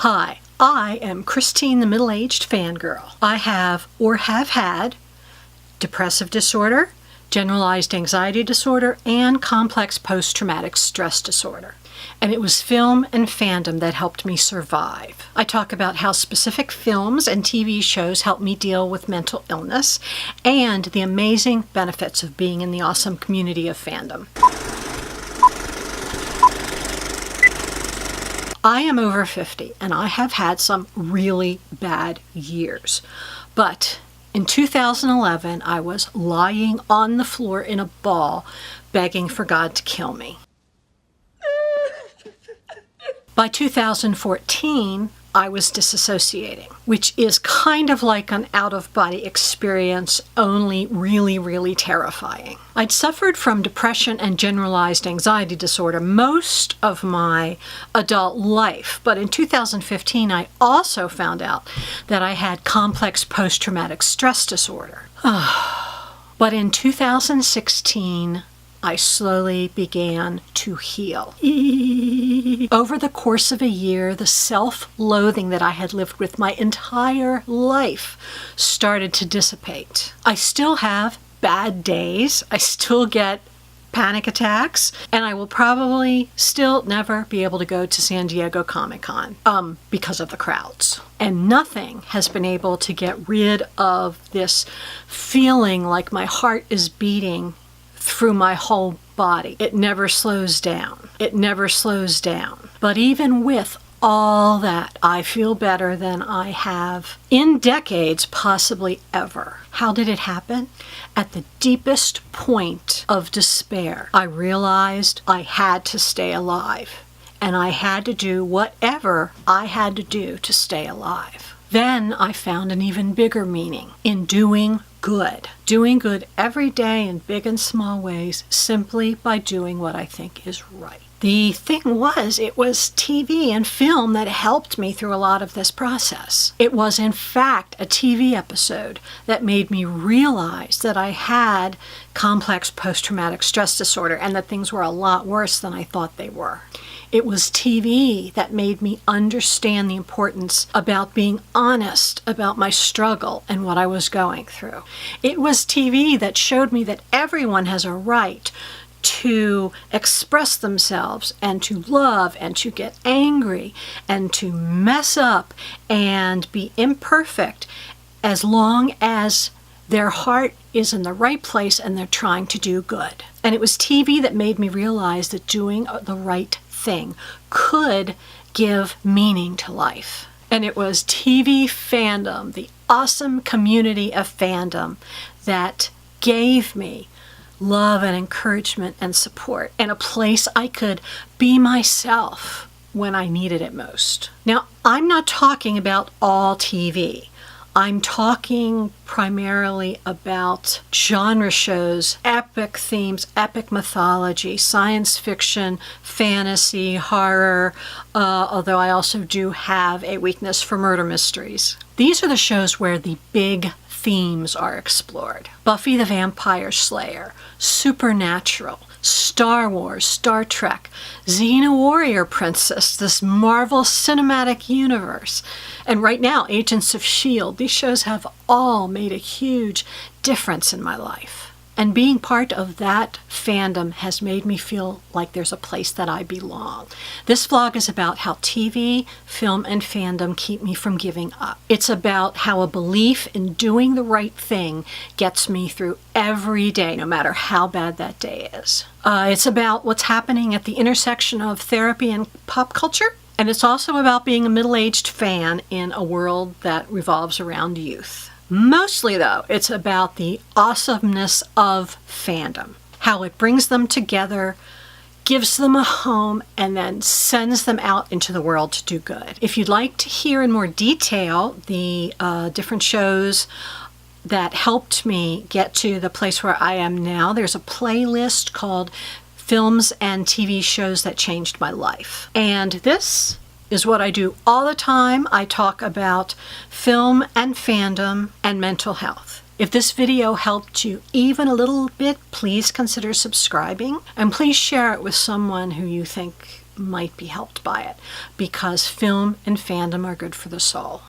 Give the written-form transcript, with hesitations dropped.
Hi, I am Christine, the middle-aged fangirl. I have or have had depressive disorder, generalized anxiety disorder, and complex post-traumatic stress disorder. And it was film and fandom that helped me survive. I talk about how specific films and TV shows help me deal with mental illness and the amazing benefits of being in the awesome community of fandom. I am over 50 and I have had some really bad years. But in 2011, I was lying on the floor in a ball begging for God to kill me. By 2014, I was disassociating, which is kind of like an out-of-body experience, only really, really terrifying. I'd suffered from depression and generalized anxiety disorder most of my adult life, but in 2015, I also found out that I had complex post-traumatic stress disorder. But in 2016, I slowly began to heal. Over the course of a year, the self-loathing that I had lived with my entire life started to dissipate. I still have bad days. I still get panic attacks, and I will probably still never be able to go to San Diego Comic-Con because of the crowds. And nothing has been able to get rid of this feeling like my heart is beating through my whole body. It never slows down. It never slows down. But even with all that, I feel better than I have in decades, possibly ever. How did it happen? At the deepest point of despair, I realized I had to stay alive, and I had to do whatever I had to do to stay alive. Then I found an even bigger meaning in doing good. Doing good every day in big and small ways, simply by doing what I think is right. The thing was, it was TV and film that helped me through a lot of this process. It was, in fact, a TV episode that made me realize that I had complex post-traumatic stress disorder and that things were a lot worse than I thought they were. It was TV that made me understand the importance about being honest about my struggle and what I was going through. It was TV that showed me that everyone has a right to express themselves and to love and to get angry and to mess up and be imperfect as long as their heart is in the right place and they're trying to do good. And it was TV that made me realize that doing the right thing could give meaning to life. And it was TV fandom, the awesome community of fandom, that gave me love and encouragement and support and a place I could be myself when I needed it most. Now, I'm not talking about all TV. I'm talking primarily about genre shows, epic themes, epic mythology, science fiction, fantasy, horror, although I also do have a weakness for murder mysteries. These are the shows where the big themes are explored. Buffy the Vampire Slayer, Supernatural, Star Wars, Star Trek, Xena Warrior Princess, this Marvel Cinematic Universe, and right now, Agents of S.H.I.E.L.D. These shows have all made a huge difference in my life. And being part of that fandom has made me feel like there's a place that I belong. This vlog is about how TV, film, and fandom keep me from giving up. It's about how a belief in doing the right thing gets me through every day, no matter how bad that day is. It's about what's happening at the intersection of therapy and pop culture. And it's also about being a middle-aged fan in a world that revolves around youth. Mostly, though, it's about the awesomeness of fandom, how it brings them together, gives them a home, and then sends them out into the world to do good. If you'd like to hear in more detail the different shows that helped me get to the place where I am now, there's a playlist called Films and TV Shows That Changed My Life. And this is what I do all the time. I talk about film and fandom and mental health. If this video helped you even a little bit, please consider subscribing, and please share it with someone who you think might be helped by it, because film and fandom are good for the soul.